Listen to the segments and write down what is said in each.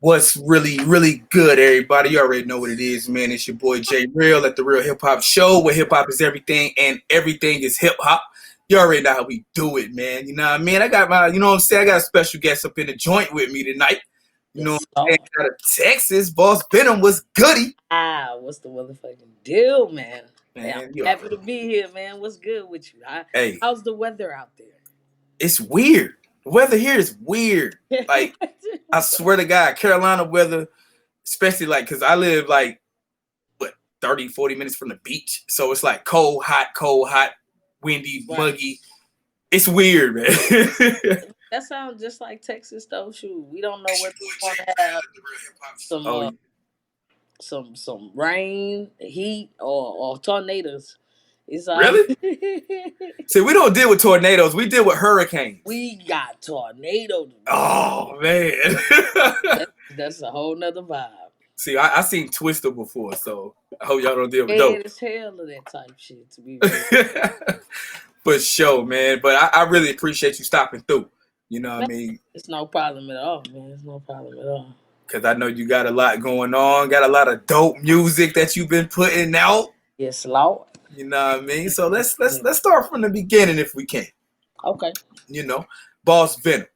What's really good, everybody? You already know what it is, man. It's your boy Jay Real at the Real Hip Hop Show, where hip hop is everything and everything is hip hop. You already know how we do it, man. You know what I mean? I got I got a special guest up in the joint with me tonight. You know Yes, what I'm saying? Out of Texas, Boss Venom was goody. what's the motherfucking deal, man? Hey, I'm Man, you happy already. to be here, man. What's good with you? Hey, How's the weather out it's weird. The weather here is weird. there? Like, I swear to God, Carolina weather, especially like, because I live like, what, 30, 40 minutes from the beach. So it's like cold, hot, windy, Right. muggy. It's weird, man. That sounds just like Texas, though. Shoot, we don't know whether we're going to have some Oh, some rain, heat, or tornadoes. It's all really? See, we don't deal with tornadoes. We deal with hurricanes. we got tornadoes. Oh, man. That's a whole nother vibe. See, I seen Twister before, so I hope y'all don't deal with Scared those. as hell of that type shit, to be real. For sure, man. But I really appreciate you stopping through. You know what I mean? It's no problem at all, man. It's no problem at all. Because I know you got a lot going on, got a lot of dope music that you've been putting out. Yes, Lord. You know what I mean? So let's start from the beginning if we can. Okay. You know, Boss Venom.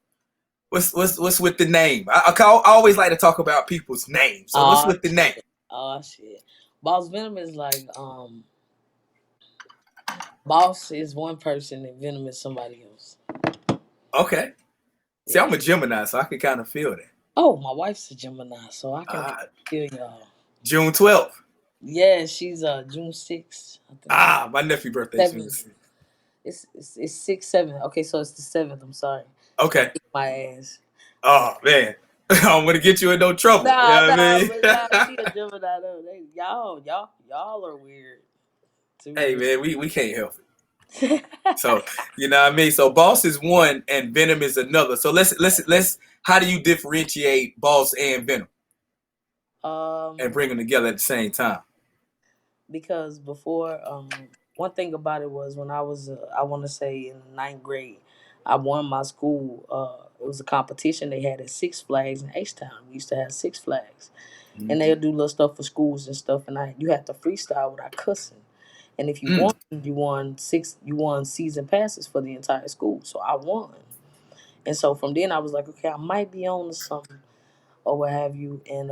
What's with the name? I always like to talk about people's names. So what's with the name? Oh shit. Boss Venom is like Boss is one person and Venom is somebody else. Okay. See, I'm a Gemini, so I can kind of feel that. Oh, my wife's a Gemini, so I can feel y'all. June 12th. Yeah, she's June 6th. My nephew's birthday is June 6th. It's 6-7. Okay, so it's the 7th. I'm sorry. Okay. My ass. Oh man. I don't want to get you in no trouble. You know what I mean? She a Gemini though. Y'all are weird. Hey man, we can't help it. So you know what I mean. So Boss is one and Venom is another. So let's. How do you differentiate Boss and Venom and bring them together at the same time? Because before, one thing about it was when I was, I want to say in the ninth grade, I won my school. It was a competition they had at Six Flags in H Town. We used to have Six Flags, and they'll do little stuff for schools and stuff. And you had to freestyle without cussing. And if you won, you won season passes for the entire school. So I won. And so from then I was like, okay, I might be on to something or what have you. And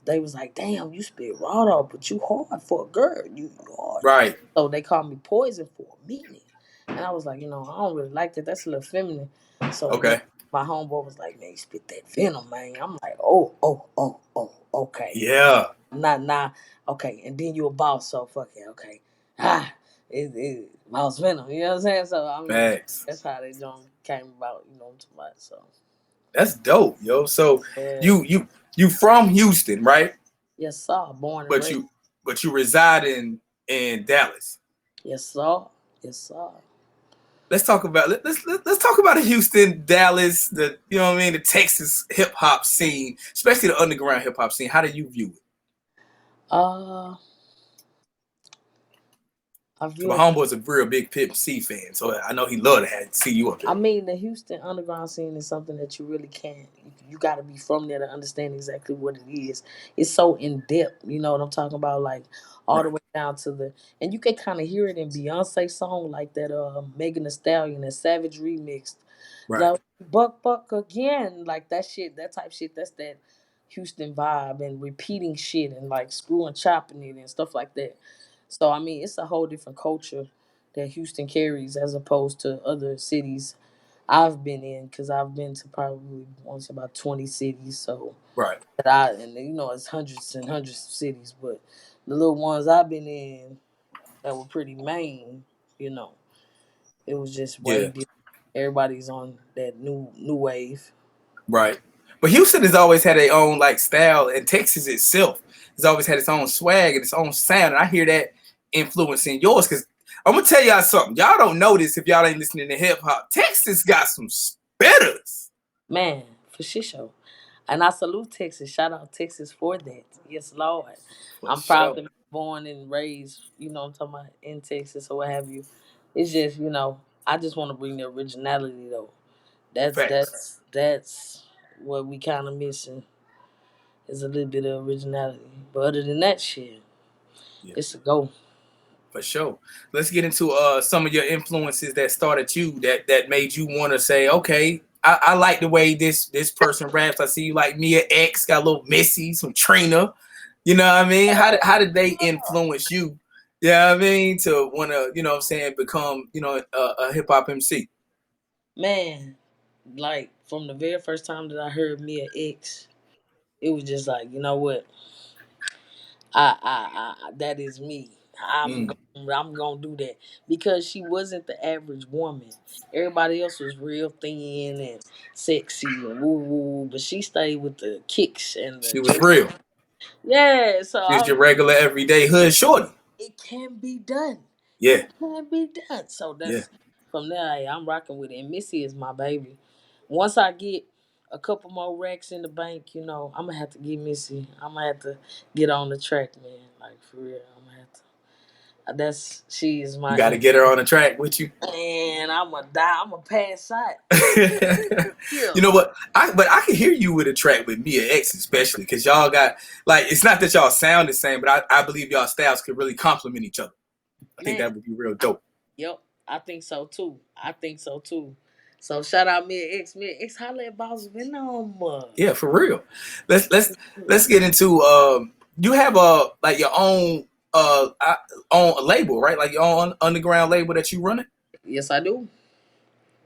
they was like, damn, you spit raw dog, but you hard for a girl. You hard. Right. So they called me Poison for a minute. And I was like, I don't really like that. That's a little feminine. So okay. My homeboy was like, man, you spit that Venom, man. I'm like, oh, okay. Yeah. Nah, okay. And then you a boss, so fuck it, okay. Boss Venom, you know what I'm saying? So I mean, that's how they came about, too much. So that's dope, yo. So you from Houston, right? Yes, sir. Born and raised. But you reside in Dallas. Yes, sir. Yes, sir. Let's talk about the Houston, Dallas, the the Texas hip hop scene, especially the underground hip hop scene. How do you view it? My homeboy's a real big Pimp C fan, so I know he love to see you up there. I mean, the Houston underground scene is something that you really can't. You got to be from there to understand exactly what it is. It's so in depth. You know what I'm talking about? Like all the way down to and you can kind of hear it in Beyonce's song, like that Megan Thee Stallion and Savage remixed. Right. Like, buck again, like that shit, that type shit. That's that Houston vibe and repeating shit and like screwing, chopping it and stuff like that. So, I mean, it's a whole different culture that Houston carries as opposed to other cities I've been in, because I've been to probably once about 20 cities. So, right. It's hundreds and hundreds of cities, but the little ones I've been in that were pretty main, it was just way different. Everybody's on that new wave. Right. But Houston has always had their own like style, and Texas itself has always had its own swag and its own sound. And I hear that influencing yours, because I'm gonna tell y'all something. Y'all don't know this if y'all ain't listening to hip hop. Texas got some spitters. Man, for sure. And I salute Texas. Shout out Texas for that. Yes, Lord. I'm proud to be born and raised, I'm talking about, in Texas or what have you. It's just, I just want to bring the originality though. That's what we kind of missing. It's a little bit of originality. But other than that shit, Yeah, it's a go. for sure. Let's get into some of your influences that started you that made you want to say, okay, I like the way this person raps. I see you like Mia X, got a little Missy, some Trina. You know what I mean? How did they influence you? Yeah, I mean, to want to, you know what I'm saying, become, a hip hop MC. Man, like from the very first time that I heard Mia X, it was just like, you know what? That is me. Mm. I'm gonna do that because she wasn't the average woman. Everybody else was real thin and sexy and woo woo, but she stayed with the kicks and the She was dress. real. Yeah, so She I was was your regular everyday hood shorty. it can be done. Yeah, It can be done. So yeah. that's from there. Hey, I'm rocking with it. And Missy is my baby. Once I get a couple more racks in the bank, I'm gonna have to get Missy. I'm gonna have to get on the track, man. Like for real, I'm gonna have to. That's she is You my got to get her on the track with you. man. I'm gonna die. I'm gonna pass out. Yeah, You know what? But I can hear you with a track with Mia X, especially because y'all got like it's not that y'all sound the same, but I believe y'all styles could really complement each other. I think man. that would be real dope. Yep, I think so too. I think so too. So shout out Mid X. Mid X holla at Boss Venom. Yeah, for real. Let's get into you have a like your own own label, right? Like your own underground label that you running. Yes, I do.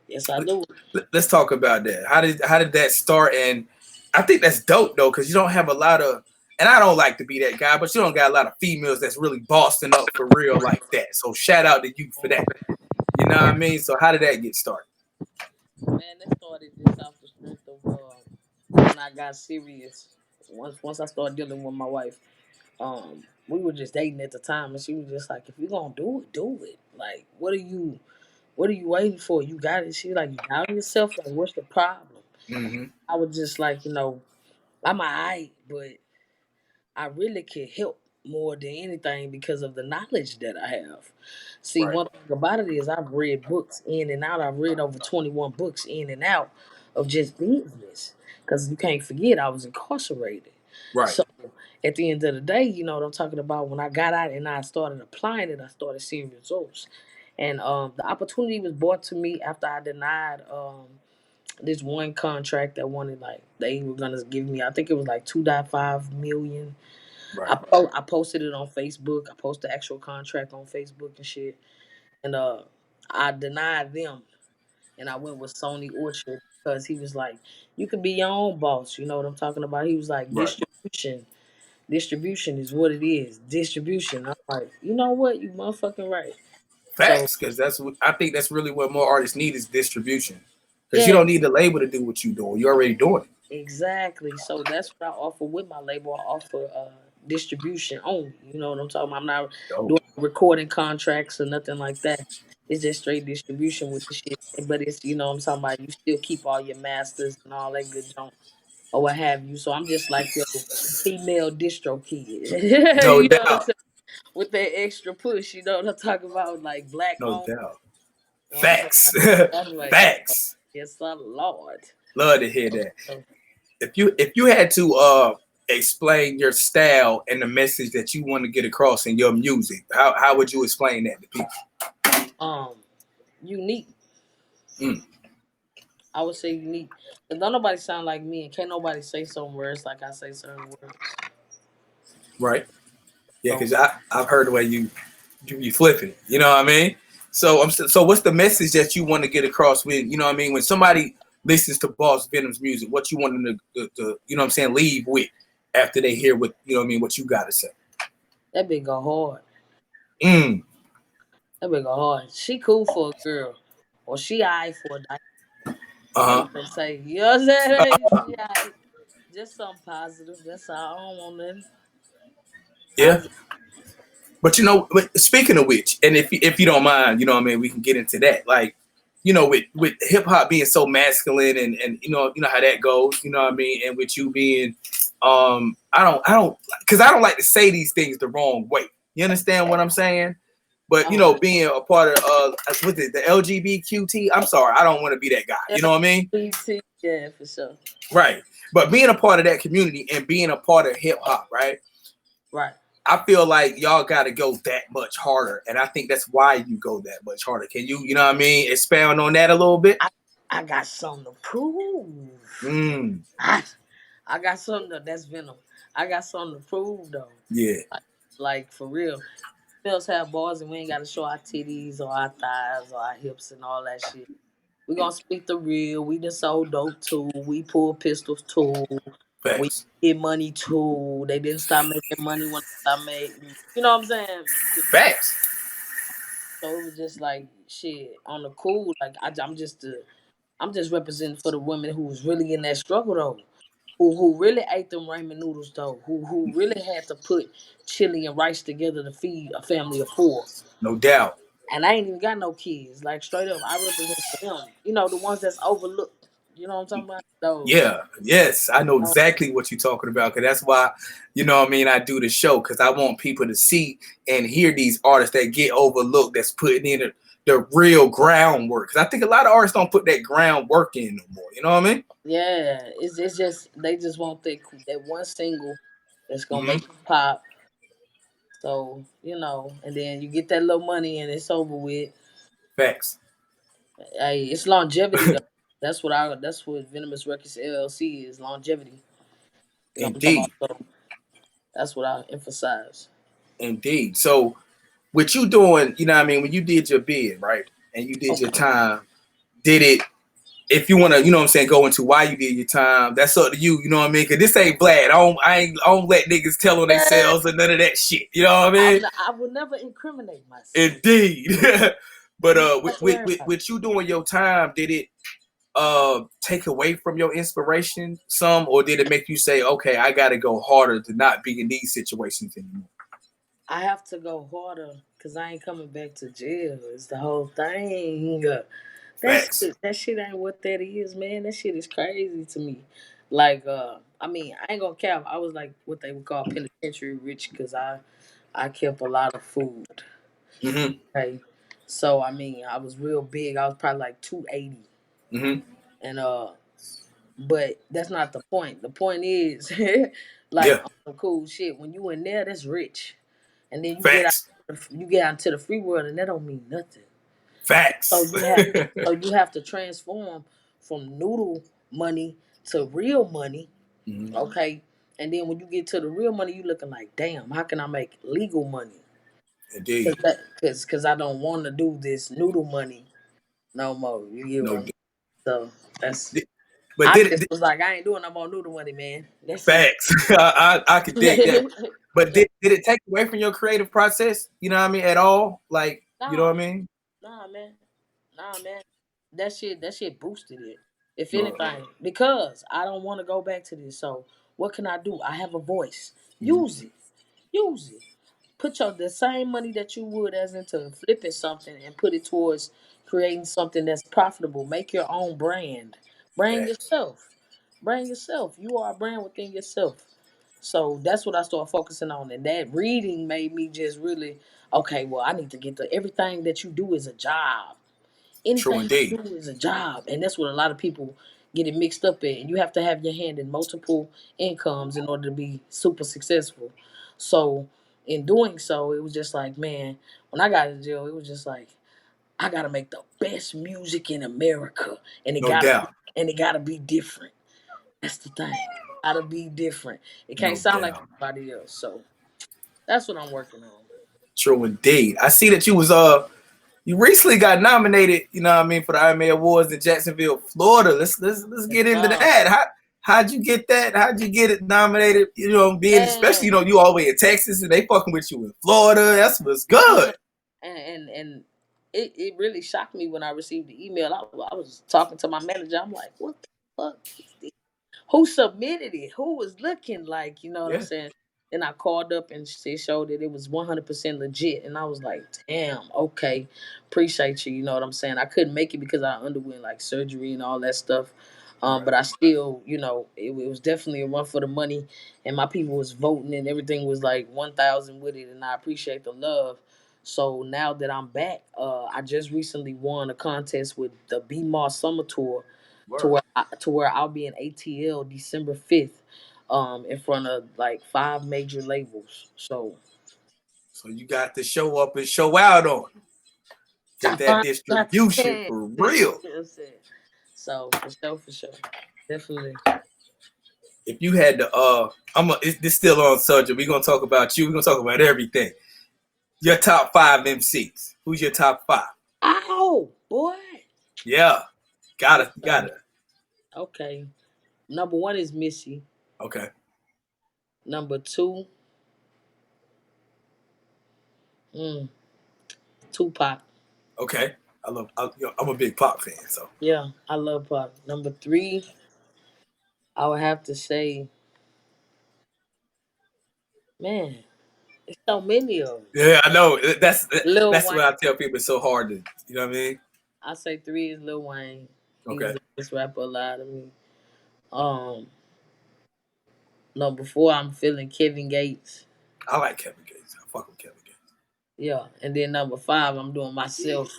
Yes, I do. Let's talk about that. How did that start? And I think that's dope though, because you don't have a lot of. And I don't like to be that guy, but you don't got a lot of females that's really bossing up for real like that. So shout out to you for that. You know what I mean? So how did that get started? Man, that started just off the strength of when I got serious. Once I started dealing with my wife, we were just dating at the time, and she was just like, "If you're gonna do it, do it. Like, what are you waiting for? You got it." She was like, "You doubt yourself. Like, what's the problem?" Mm-hmm. I was just like, I'm alright, but I really could help more than anything because of the knowledge that I have. See, Right. one thing about it is I've read books in and out. I've read over 21 books in and out of just business. Because you can't forget, I was incarcerated. Right. So at the end of the day, you know what I'm talking about? When I got out and I started applying it, I started seeing results. And the opportunity was brought to me after I denied this one contract that wanted like they were gonna give me. I think it was like 2.5 million. Right. I posted it on Facebook. I posted the actual contract on Facebook and shit. And I denied them and I went with Sony Orchard because he was like, "You could be your own boss." You know what I'm talking about? He was like, Right. "Distribution is what it is. Distribution." I'm like, you know what? You motherfucking right. So Facts, because I think that's really what more artists need is distribution. Because you yeah, don't need the label to do what you're doing. You're already doing it. exactly. So that's what I offer with my label. I offer distribution only. You know what I'm talking about? I'm not Dope. doing recording contracts or nothing like that. It's just straight distribution with the shit. But it's you know what I'm talking about. You still keep all your masters and all that good junk or what have you. So I'm just like your female distro kid. No You know what I'm doubt. saying? With that extra push. You know what I'm talking about? Like black No on. doubt. You know what I'm saying? Facts. Like that way. Facts. Yes, Lord. Love to hear that. So, If you had to explain your style and the message that you want to get across in your music, how would you explain that to people? um, unique. Mm. I would say unique. Cause don't nobody sound like me, and can't nobody say some words like I say certain words. Right. Yeah, So because I've heard the way you flipping it. You know what I mean? So what's the message that you want to get across with? You know what I mean? When somebody listens to Boss Venom's music, what you want them to you know what I'm saying, leave with after they hear what you know what I mean, what you got to say. that big go hard. Mm. That big go hard. She cool for a girl, or she alright for a night. I Uh huh. even say, you know what I'm saying? She alright. Just something positive. That's all. I don't want nothing Yeah. positive. But but speaking of which, and if you don't mind, you know what I mean, we can get into that. Like, with hip hop being so masculine and you know how that goes, you know what I mean, and with you being I don't because I don't like to say these things the wrong way. You understand what I'm saying? But being a part of what's it, the LGBTQT, I'm sorry, I don't want to be that guy. You know what I mean? LGBT, yeah, for sure. Right. But being a part of that community and being a part of hip hop, right? Right. I feel like y'all got to go that much harder, and I think that's why you go that much harder. Can you, you know what I mean, expound on that a little bit? I got something to prove. Mm, I, I got something that's Venom. I got something to prove though. yeah, Like for real. Females have bars and we ain't gotta show our titties or our thighs or our hips and all that shit. We gonna speak the real. We done sold dope too. We pull pistols too. We facts, get money too. They didn't stop making money when I stopped making. You know what I'm saying? facts. So it was just like shit on the cool. Like I'm just representing for the women who was really in that struggle though. Who really ate them ramen noodles though. Who really had to put chili and rice together to feed a family of four. No doubt. And I ain't even got no kids. Like straight up, I represent for them. You know, the ones that's overlooked. You know what I'm talking about? Those. Yeah, yes, I know exactly what you're talking about. Cause that's why, you know what I mean, I do the show because I want people to see and hear these artists that get overlooked, that's putting in the real groundwork. Cause I think a lot of artists don't put that groundwork in no more. You know what I mean? Yeah, it's just they just want that one single that's gonna Mm-hmm. make them pop. So you know, and then you get that little money and it's over with. Facts. Hey, it's longevity though. That's what Venomous Records LLC is longevity. You know what I'm talking Indeed, about? So that's what I emphasize. indeed. So with you doing, you know what I mean, when you did your bid, right, and you did your Okay. time, did it? If you want to, you know what I'm saying, go into why you did your time, that's up to you. You know what I mean? Cause this ain't Vlad. I don't let niggas tell on Yeah, themselves or none of that shit. You know what I mean? I will never incriminate myself. Indeed. But You don't have to worry about it. with you doing your time, did it take away from your inspiration some, or did it make you say, okay, I got to go harder to not be in these situations anymore? I have to go harder because I ain't coming back to jail. It's the whole thing. Facts. That shit ain't what that is, man. That shit is crazy to me. Like, I mean, I ain't gonna cap. I was like what they would call penitentiary rich because I kept a lot of food. Mm-hmm. Okay, so I mean, I was real big. I was probably like 280, Mm-hmm. and but that's not the point. The point is, like, Yeah. on some cool shit. When you in there, that's rich, and then Facts. you get out into the free world, and that don't mean nothing. So Facts. you have you have to transform from noodle money to real money, Mm-hmm. okay? And then when you get to the real money, you looking like, damn, how can I make legal money? Indeed. Cause I don't want to do this noodle money no more. You get what No. I'm So that's But I did it? just was like, I ain't doing no more noodle money, man. That's it. Facts. I could dig that. But did it take away from your creative process? You know what I mean? At all? Like, you know Nah, what I mean? nah, man. Nah, man. That shit boosted it. If No. anything, because I don't want to go back to this. So what can I do? I have a voice. Mhm. Use it. Use it. Put the same money that you would as into flipping something and put it towards creating something that's profitable. Make your own brand. Brand Facts. yourself. Brand yourself. You are a brand within yourself. So that's what I started focusing on. And that reading made me just really, okay, well, I need to get to everything that you do is a job. True Anything you indeed. do is a job. And that's what a lot of people get it mixed up in. You have to have your hand in multiple incomes in order to be super successful. So in doing so, it was just like, man, when I got to jail, it was just like, I gotta make the best music in America. No doubt. And it gotta be different. That's the thing. Gotta be different. It can't No sound like doubt. everybody else. So that's what I'm working on. True indeed. I see that you recently got nominated, you know what I mean, for the IMA Awards in Jacksonville, Florida. Let's Yes, get into sir. that. How'd you get that? How'd you get it nominated? You know, being especially, Man, you know, you all the way in Texas and they fucking with you in Florida. That's what's man. good. And it really shocked me when I received the email. I was talking to my manager. I'm like, what the fuck is this? Who submitted it? Who was looking like, you know what I'm Yeah. saying? Then I called up and they showed that it was 100% legit. And I was like, damn, okay, appreciate you. You know what I'm saying? I couldn't make it because I underwent like surgery and all that stuff. Right. But I still, you know, it was definitely a run for the money. And my people was voting and everything was like 1,000 with it. And I appreciate the love. So now that I'm back, I just recently won a contest with the B Moss Summer Tour. Word. To where I'll be in ATL December 5th, in front of like 5 major labels. So So you got to show up and show out on. Get top that five got to distribution say, for you know real. what I'm saying? So for sure, definitely. If you had to, this still on subject. We're gonna talk about you. We're gonna talk about everything. Your top five MCs. Who's your top five? Ow, boy. Yeah, Okay, gotta. okay. Number one is Missy. Okay, Number two, mm, Tupac. okay. I'm a big pop fan, so Yeah, I love Pac. Number three, I would have to say, man, there's so many of them. yeah, I know. Lil That's Wayne. what I tell people. It's so hard to, you know what I mean? I say three is Lil Wayne. He's Okay, the best rapper alive to me. Um, Number four, I'm feeling Kevin Gates. I like Kevin Gates. I fuck with Kevin Gates. Yeah, and then number five, I'm doing myself.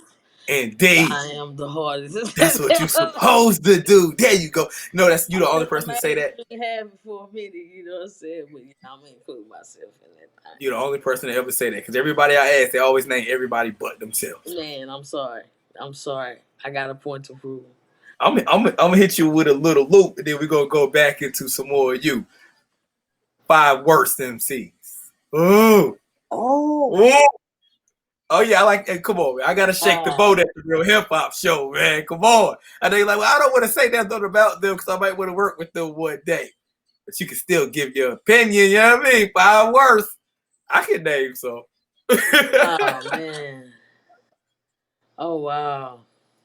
Indeed. I am the hardest. That's what you supposed to do. There you go. No, that's you I'm the only gonna person to say remain that. clean habit for a minute, you know what I'm saying? But yeah, I'm gonna include myself in that You're the only person to ever say that. Because everybody I ask, they always name everybody but themselves. thing. Man, I'm sorry. I'm sorry. I got a point to prove. I'm gonna hit you with a little loop, and then we're gonna go back into some more of you. Five worst MCs. Ooh. Oh, Ooh. Oh yeah, I like. Hey, come on, man. I gotta shake the uh, boat at the Real Hip Hop Show, man. Come on. I know you're like, well, I don't want to say nothing about them because I might want to work with them one day. But you can still give your opinion. You know what I mean? Five worst. I can name some. oh man. Oh wow.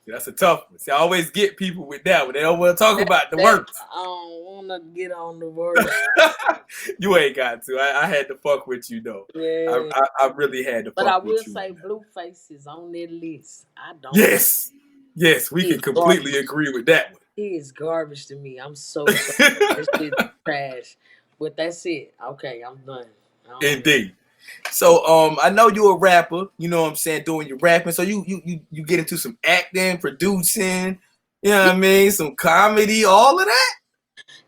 That's a tough one. See, I always get people with that one. They don't want to talk about the That worst. I don't wanna get on the worst. You ain't got to. I had to fuck with you though. Yeah. I really had to But I fuck will with you. say Blueface is on that list. I don't like Yes. Yes, we he can is garbage. completely agree with that He is garbage to me. I'm so sorry. one. That shit is trash. But that's it. Okay, I'm done. I don't Indeed. So I know you're a rapper, you know what I'm saying, doing your rapping. So you get into some acting, producing, you know what I mean, some comedy, all of that.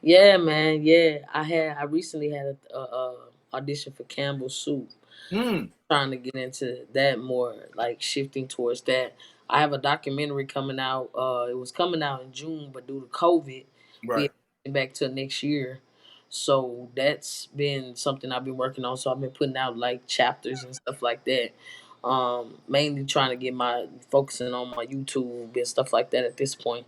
Yeah, man. Yeah, I recently had a audition for Campbell's Soup. Mm, Trying to get into that more, like shifting towards that. I have a documentary coming out. It was coming out in June, but due to COVID, we right. have back to next year. So that's been something I've been working on. So I've been putting out like chapters and stuff like that. Mainly trying to get my focusing on my YouTube and stuff like that at this point.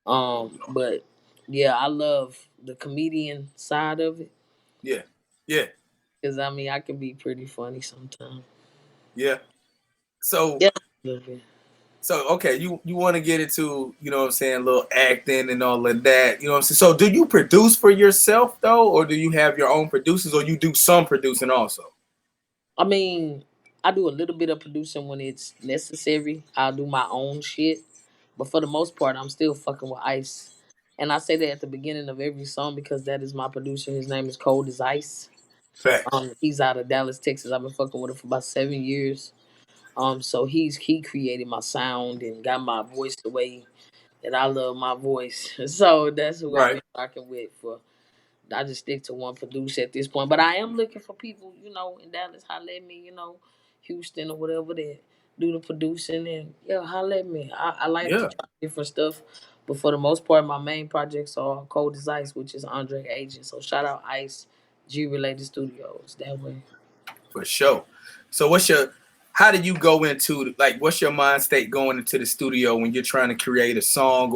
But yeah, I love the comedian side of it Yeah. Yeah. because I mean I can be pretty funny sometimes. Yeah. So Yeah, a little bit. so okay, you want to get into, you know what I'm saying, a little acting and all of that. You know what I'm saying? So do you produce for yourself though, or do you have your own producers, or you do some producing also? I mean, I do a little bit of producing when it's necessary. I'll do my own shit, but for the most part, I'm still fucking with Ice. And I say that at the beginning of every song because that is my producer. His name is Cold as Ice. Facts. He's out of Dallas, Texas. I've been fucking with him for about 7 years. So he created my sound and got my voice the way that I love my voice. So that's who I've Right. been rocking with for. I just stick to one producer at this point. But I am looking for people, in Dallas, holla at me, Houston or whatever that do the producing and yeah, holla at me. I like to Yeah, try different stuff. But for the most part, my main projects are Cold as Ice, which is Andre Agent. So shout out Ice, G Related Studios. That way. for sure. So how do you go into, like, what's your mind state going into the studio when you're trying to create a song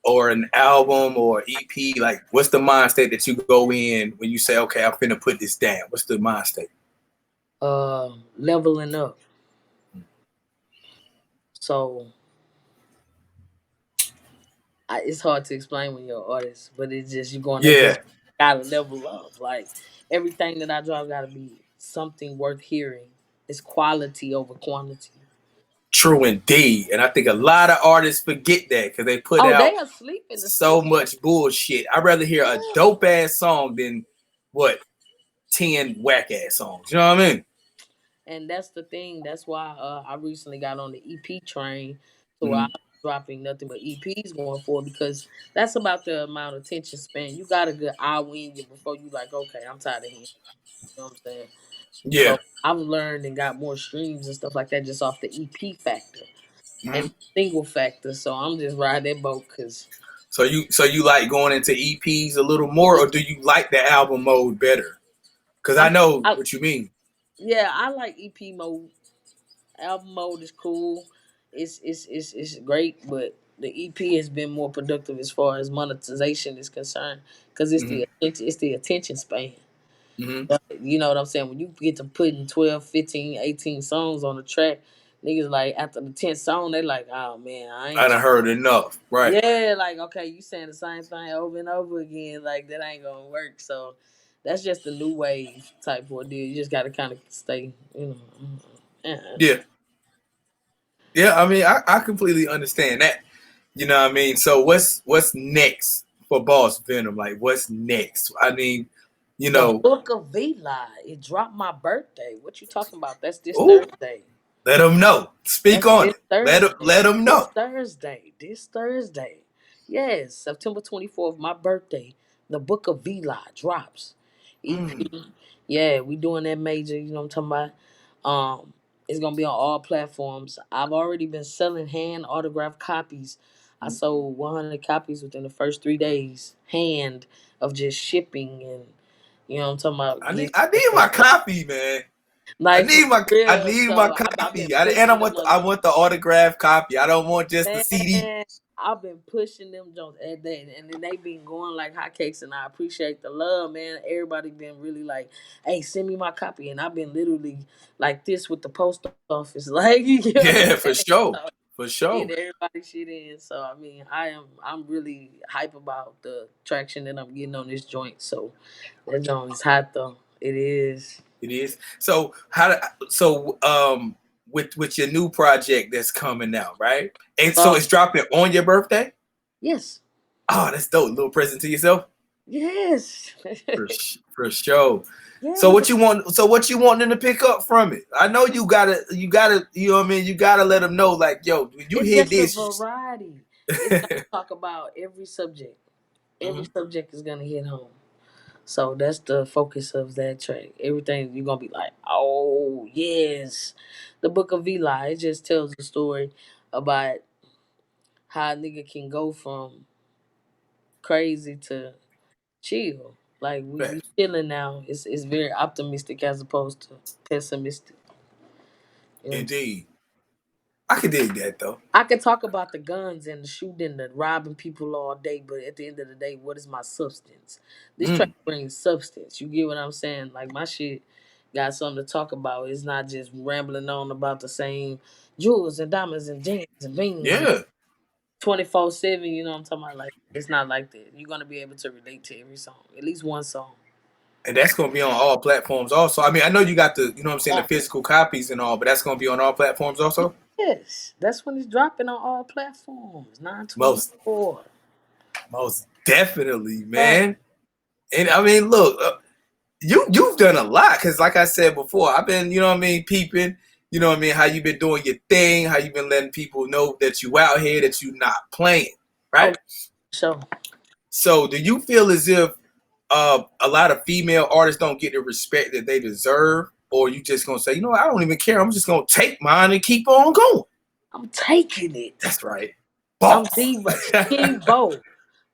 or an album or EP? Like, what's the mind state that you go in when you say, okay, I'm finna put this down? What's the mind state? Leveling up. So it's hard to explain when you're an artist, but it's just you going every Yeah, gotta level up. Like everything that I drop gotta be something worth hearing. It's quality over quantity. true indeed. And I think a lot of artists forget that because they put Oh, out they asleep in the so studio. much bullshit. I'd rather hear a Yeah. dope ass song than what 10 whack ass songs. You know what I mean? And that's the thing. That's why I recently got on the EP train. So I Mhm. dropping nothing but EPs going forward because that's about the amount of attention span. You got a good hour in you before you like, okay, I'm tired of hearing. You know what I'm saying? Yeah. So I've learned and got more streams and stuff like that just off the EP factor and Mhm. single factor. So I'm just riding that boat because So you like going into EPs a little more, or do you like the album mode better? Because I I, know I what you mean. yeah, I like EP mode. Album mode is cool. It's great, but the EP has been more productive as far as monetization is concerned because Hmm. it's the attention span. Hmm. You know what I'm saying? When you get to putting 12, 15, 18 songs on the track, niggas like after the 10th song, they like, oh man, I I ain't. done heard enough. Right. Yeah, like okay, you saying the same thing over and over again, like that ain't gonna work. So that's just the new wave type of deal. You just gotta kind of stay, you know. Yeah. Yeah. Yeah. I mean, I completely understand that. You know what I mean? So what's next for Boss Venom? Like, what's next? I mean, you The know, Book of Eli. It dropped my birthday. What you talking about? That's this oh, Thursday. let them know. Speak That's on this it. Let them, Thursday. let them This know. Thursday. This Thursday. Yes, September 24th, my birthday. The Book of Eli drops. Mm. EP. Yeah, we doing that major, you know what I'm talking about? It's gonna be on all platforms. I've already been selling hand autographed copies. I sold 100 copies within the first 3 days, hand of just shipping and you know what I'm talking about. I need my copy, man. I Like for need my I real. need my So I've been copy. And pushing I them want I motherfuckers. want the autograph copy. I don't want just the CD. Man, I've been pushing them Jones at that, and then they been going like hotcakes, and I appreciate the love, man. Everybody been really like, "Hey, send me my copy," and I've been literally like this with the post office, like you know what I'm Yeah, for saying. sure. So For getting sure. everybody shit in. So I mean, I'm really hype about the traction that I'm getting on this joint. So that joint is hot though. It is. It is. So with your new project that's coming out, right? And so Oh it's dropping on your birthday? yes, Oh, that's dope. Little present to yourself? yes, For sure. So yeah. what you want? So what you want them to pick up from it? I know you gotta, you know what I mean. You gotta let them know, like, yo, when you It's hear just a this, variety. It's gonna talk about every subject. Every Mhm. subject is gonna hit home. So that's the focus of that track. Everything you're gonna be like, oh yes. The Book of Eli, it just tells a story about how a nigga can go from crazy to chill. Like we chilling now. It's very optimistic as opposed to pessimistic. You know. Indeed, I can dig that though. I could talk about the guns and the shooting, the robbing people all day, but at the end of the day, what is my substance? This track Mm, brings substance. You get what I'm saying? Like my shit got something to talk about. It's not just rambling on about the same jewels and diamonds and jeans and beans and yeah, 24/7. You know what I'm talking about? Like it's not like that. You're gonna be able to relate to every song, at least one song. and that's gonna be on all platforms also. I mean, I know you got the, you know what I'm saying, the Oh, physical copies and all, but that's gonna be on all platforms also. yes, that's when it's dropping on all platforms. Most 9/24. most definitely, Yeah. man. And I mean, look, you've done a lot because, like I said before, I've been, you know what I mean, peeping. You know what I mean, how you been doing your thing, how you been letting people know that you out here, that you not playing, Oh, right? so So, do you feel as if a lot of female artists don't get the respect that they deserve, or you just gonna say, you know what, I don't even care. I'm just gonna take mine and keep on going. I'm taking it. That's right, I'm boss. the King Bo,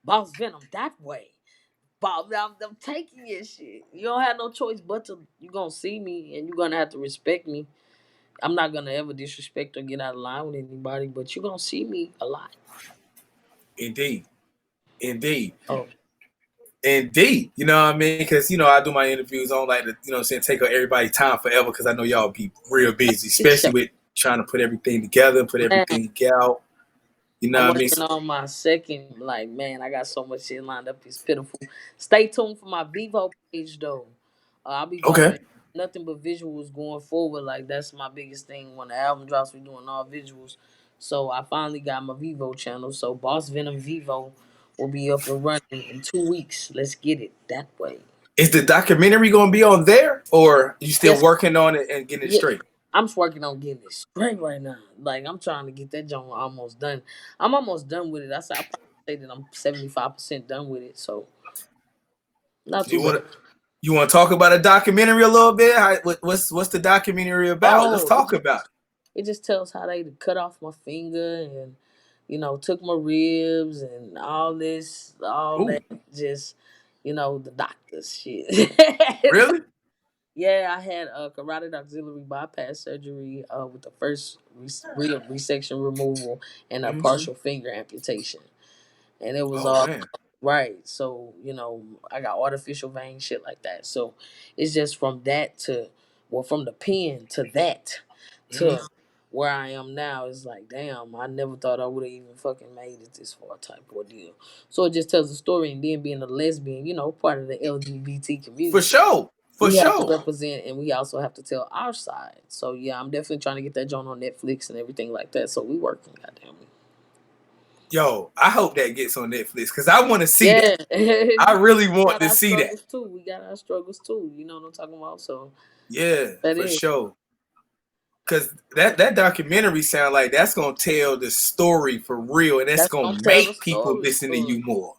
Boss Venom that way. Bob, I'm taking your shit. You don't have no choice but to. You gonna see me, and you gonna have to respect me. I'm not gonna ever disrespect or get out of line with anybody, but you gonna see me a lot. Indeed, indeed. Oh, Indeed, you know what I mean? Because, you know, I do my interviews on like, the, you know what I'm saying, take up everybody's time forever because I know y'all be real busy, it's especially with trying to put everything together, put man. everything out. You know I'm what I mean? working on my second. Like, man, I got so much shit lined up. It's pitiful. Stay tuned for my Vivo page though. I'll be Okay. dropping nothing but visuals going forward. Like that's my biggest thing. When the album drops, we doing all visuals. So I finally got my Vivo channel. So Boss Venom Vivo will be up and running in 2 weeks. Let's get it that way. Is the documentary going to be on there or you still Yes, working on it and getting it yeah. straight? I'm just working on getting it straight right now. Like I'm trying to get that joint almost done. I'm almost done with it. I probably say that I'm 75% done with it. So not too You bad. want to you want to talk about a documentary a little bit? What's the documentary about? Let's Oh, talk about it. it just tells how they cut off my finger and took my ribs and all Ooh, that. Just the doctors shit. really? Yeah, I had a carotid auxiliary bypass surgery with the first rib resection removal and a Mhm. partial finger amputation, and it was Oh all man. right. So I got artificial veins, shit like that. So it's just from that to, well, from the pen to that Mhm. to where I am now. It's like, damn, I never thought I would have even fucking made it this far type ordeal. So it just tells the story, and then being a lesbian, part of the LGBT For community, sure. For we have to sure. represent, and we also have to tell our side. So yeah, I'm definitely trying to get that joint on Netflix and everything like that. So we working, goddamn it. Yo, I hope that gets on Netflix because I want to see that. Yeah, I we really want got to our see that. struggles too. We got our struggles too. You know what I'm talking about? So Yeah, that for is sure. Cause that documentary sound like that's gonna tell the story for real, and that's that's gonna gonna tell the make people story listen to story. you more.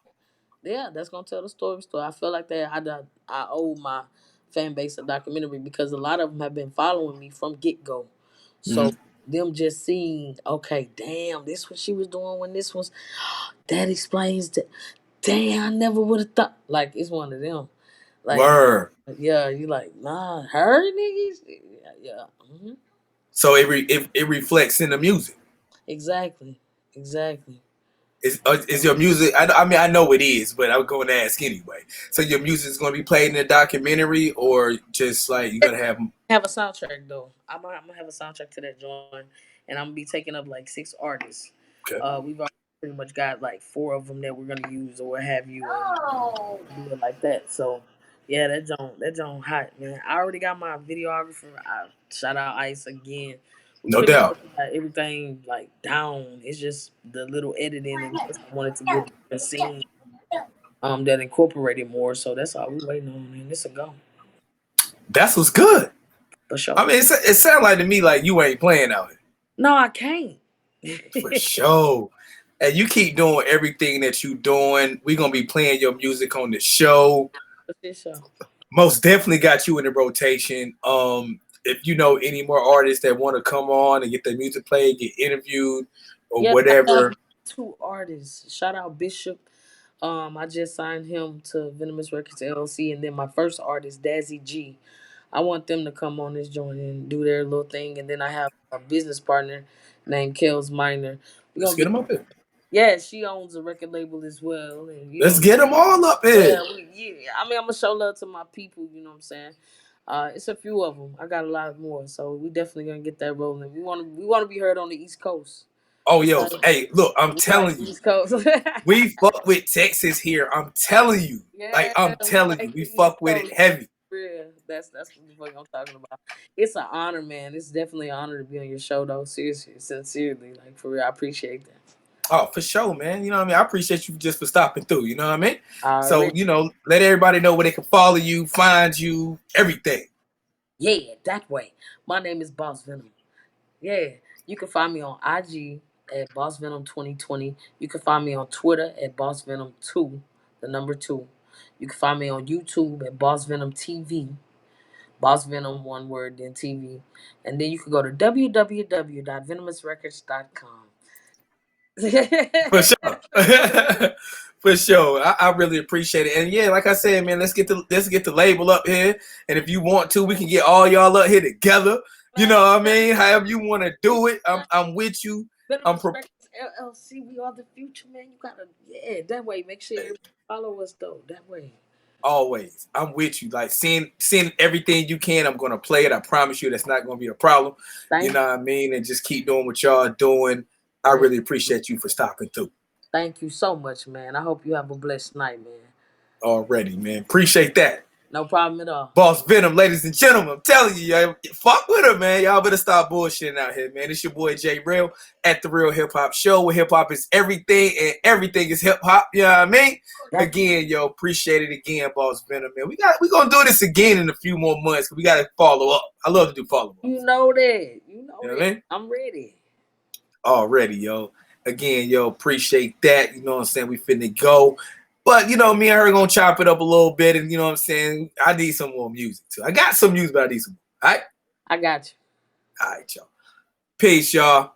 Yeah, that's gonna tell the story story. I feel like that I owe my fan base a documentary because a lot of them have been following me from get go. So Mhm. them just seeing, okay, damn, this what she was doing when this was. That explains that. Damn, I never would have thought. Like it's one of them. Like Word. yeah, you like nah, her niggas. Yeah, yeah. So it reflects in the music. Exactly, exactly. Is your music? I mean, I know it is, but I'm going to ask anyway. So your music is going to be played in the documentary, or just like you're gonna have? Have a soundtrack though. I'm gonna have a soundtrack to that joint, and I'm gonna be taking up like 6 artists. Okay. We've already pretty much got like 4 of them that we're gonna use or what have you, and do it like that. So yeah, that joint hot, man. I already got my videographer. Shout out Ice again. We No pretty much doubt. got everything like down. It's just the little editing and just I wanted to give a scene that incorporated more. So that's all we waiting on, man. This a go That's what's good. for sure. I mean, it sounds like to me like you ain't playing out here No, I can't. for sure. And you keep doing everything that you doing. We're gonna be playing your music on the show. For sure. Most definitely got you in the rotation. If you know any more artists that want to come on and get their music played, get interviewed, or Yes, I got whatever, 2 artists. Shout out Bishop. I just signed him to Venomous Records LLC, and then my first artist, Dazzy G. I want them to come on this joint and do their little thing, and then I have a business partner named Kels Minor. We're let's gonna get get them up here. yeah. She owns a record label as well, and Let's get them all up here. yeah, yeah. I mean, I'm gonna show love to my people. You know what I'm saying? It's a few of them. I got a lot more, so we definitely gonna get that rolling. We want to be heard on the East Coast. Oh, We yo, like hey, look, I'm we like telling you, East Coast. we fuck with Texas here. I'm telling you, like Yeah, I'm we telling you, like we the East fuck with it Coast. heavy. Yeah, that's what the fuck I'm talking about. It's an honor, man. It's definitely an honor to be on your show, though. Seriously, sincerely, like for real, I appreciate that. Oh, for sure, man. You know what I mean? I appreciate you just for stopping through. You know what I mean? I So, already, let everybody know where they can follow you, find you, everything. yeah, that way. My name is Boss Venom. Yeah, you can find me on IG at Boss Venom 2020. You can find me on Twitter at Boss Venom 2, the number 2. You can find me on YouTube at Boss Venom TV. Boss Venom, one word, then TV. And then you can go to www.venomousrecords.com. For sure. For sure. I really appreciate it. And yeah, like I said, man, let's get the label up here. And if you want to, we can get all y'all up here together. You know what I mean? However you want to do it. I'm with you. I'm Venomous pro- Records LLC, we are the future, man. You gotta, yeah, that way. Make sure everybody follow us, though. That way. always. I'm with you. Like send everything you can. I'm gonna play it. I promise you that's not gonna be a problem. You Thank know what I mean? And just keep doing what y'all doing. I you, man. really appreciate you for stopping through Thank you so much, man. I hope you have a blessed night, man. already, man. Appreciate that. No problem at all. Boss Venom, ladies and gentlemen, I'm telling you, y'all, fuck with her, man. Y'all better stop bullshitting out here, man. It's your boy J Real at the Real Hip Hop Show, where hip hop is everything and everything is hip hop. You know what I mean? Again, yo, appreciate it again, Boss Venom, man. We gonna do this again in a few more months. We gotta follow up. I love to do follow ups. You know that. You know what I mean? I'm ready. Already, yo. Again, yo, appreciate that. You know what I'm saying? We finna go. But, you know, me and her gonna chop it up a little bit. And, you know what I'm saying? I need some more music, too. I got some music, but I need some more. All right? I got you. All right, y'all. Peace, y'all.